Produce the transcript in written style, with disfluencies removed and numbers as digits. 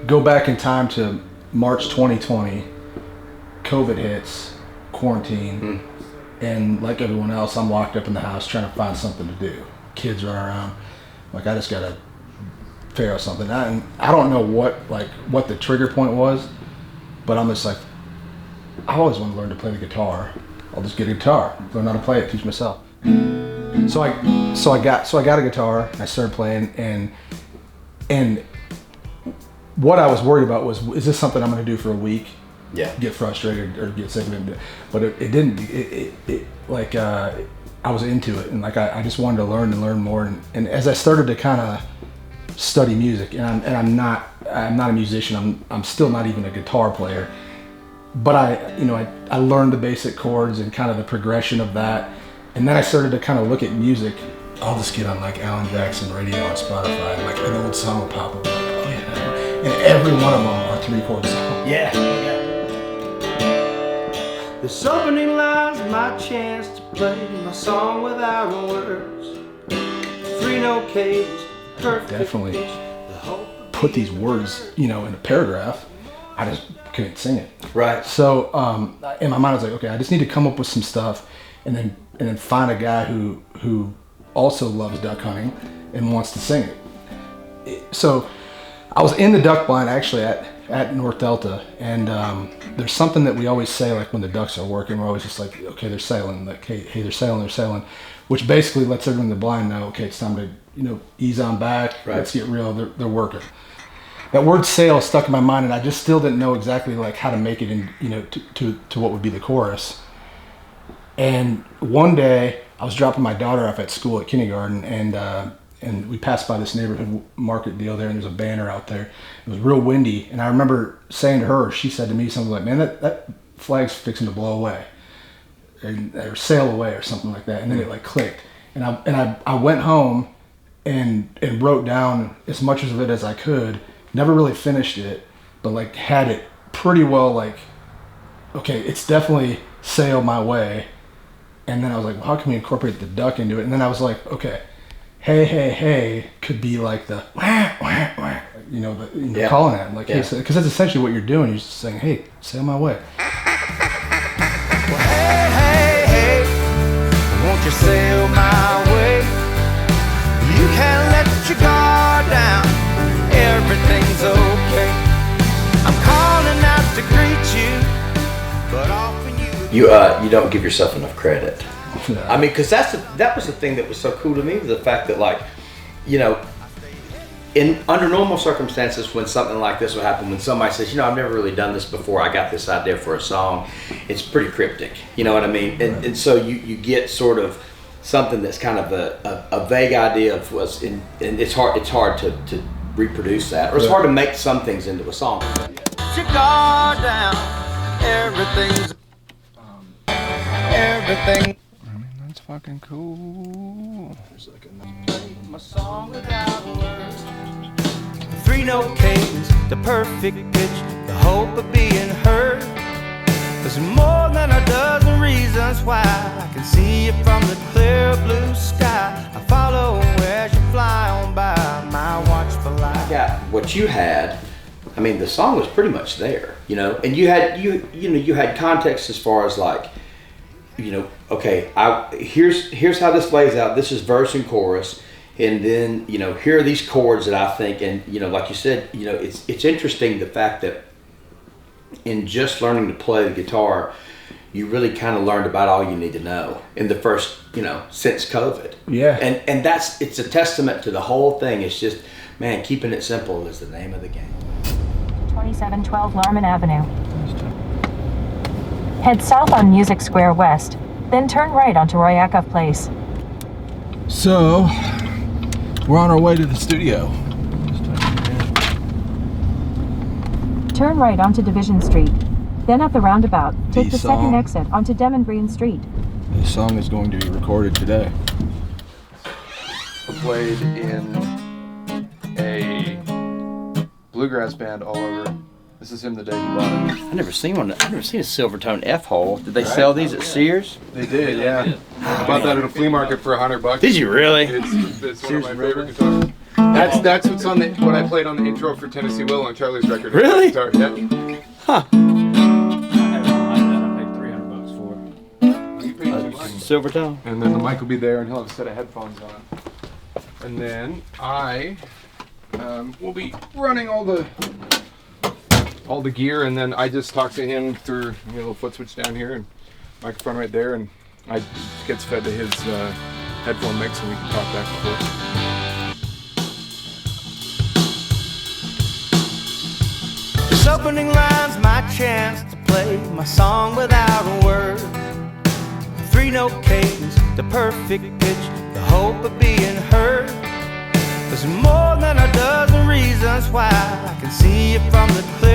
Go back in time to March 2020, COVID hits, quarantine, and like everyone else, I'm locked up in the house trying to find something to do. Kids run around, like I just gotta figure out something. I don't know what the trigger point was, but I'm just like, I always want to learn to play the guitar. I'll just get a guitar, learn how to play it, teach myself. So I got a guitar. I started playing, and what I was worried about was, is this something I'm going to do for a week? Yeah. Get frustrated or get sick of it, but it didn't. I was into it, and I just wanted to learn and learn more. And as I started to kind of study music, and I'm not a musician. I'm still not even a guitar player. But I learned the basic chords and kind of the progression of that, and then I started to kind of look at music. I'll just get on like Alan Jackson radio on Spotify, and like an old song will pop up. Like, oh yeah, and every one of them are 3-chord songs. Yeah. This opening line's my chance to play my song without words. 3-note K's, perfect. Definitely put these words, in a paragraph. I just couldn't sing it. Right. So in my mind, I was like, okay, I just need to come up with some stuff, and then find a guy who also loves duck hunting and wants to sing it. So I was in the duck blind actually at North Delta, and there's something that we always say, like when the ducks are working, we're always just like, okay, they're sailing. Like, hey, they're sailing, which basically lets everyone in the blind know, okay, it's time to ease on back. Right. Let's get real. They're working. That word sail stuck in my mind, and I just still didn't know exactly like how to make it in, to what would be the chorus. And one day I was dropping my daughter off at school at kindergarten, and we passed by this neighborhood market deal there, and there's a banner out there. It was real windy, and I remember saying to her, she said to me something like, man, that flag's fixing to blow away, or sail away or something like that. And then it like clicked, and I went home and wrote down as much of it as I could. Never really finished it, but like had it pretty well, like, okay, it's definitely sail my way. And then I was like, well, how can we incorporate the duck into it? And then I was like, okay, hey could be like the wah, wah, wah, calling at him, like, hey, because that's essentially what you're doing. You're just saying, hey, sail my way. Well, hey, won't you sail my way? You can't let your guard down. Everything's okay. I'm calling out to greet you, but often You don't give yourself enough credit. Yeah. I mean, because that was the thing that was so cool to me, the fact that, like, under normal circumstances, when something like this would happen, when somebody says, I've never really done this before, I got this idea for a song, it's pretty cryptic. You know what I mean? And so you get sort of something that's kind of a vague idea of what's in, and it's hard to reproduce that, or it's hard to make some things into a song. your guard down. Everything. I mean, that's fucking cool. My song without words. 3-note cadence, the perfect pitch, the hope of being heard. There's more than a dozen reasons why I can see you from the clear blue sky. I follow as you fly on by my watchful light. Yeah, what you had, I mean, the song was pretty much there, you know, and you had context as far as like, you know, okay, here's how this lays out. This is verse and chorus, and then, you know, here are these chords that I think, and, you know, like you said, you know, it's interesting the fact that in just learning to play the guitar, you really kind of learned about all you need to know in the first, you know, since COVID. Yeah. And it's a testament to the whole thing. It's just, man, keeping it simple is the name of the game. 2712 Larman Avenue. Head south on Music Square West, then turn right onto Royakov Place. So, we're on our way to the studio. Turn right onto Division Street. Then at the roundabout, take the second exit onto Demon Green Street. This song is going to be recorded today. Played in a bluegrass band all over. This is him the day he bought it. I've never seen one. I've never seen a Silvertone F-hole. Did they sell these at Sears? They did, yeah. I bought that at a flea market for $100. Did you really? It's one of my favorite guitars. That's what's on what I played on the intro for Tennessee Will on Charlie's record. Really? Guitar, yeah. Huh. I paid $300 for it. Silver tone. And then the mic will be there, and he'll have a set of headphones on. And then I will be running all the gear, and then I just talk to him through a little foot switch down here and microphone right there, and I gets fed to his headphone mix, and we can talk back and forth. This opening line's my chance to play my song without a word. 3-note cadence, the perfect pitch, the hope of being heard. There's more than a dozen reasons why I can see it from the cliff.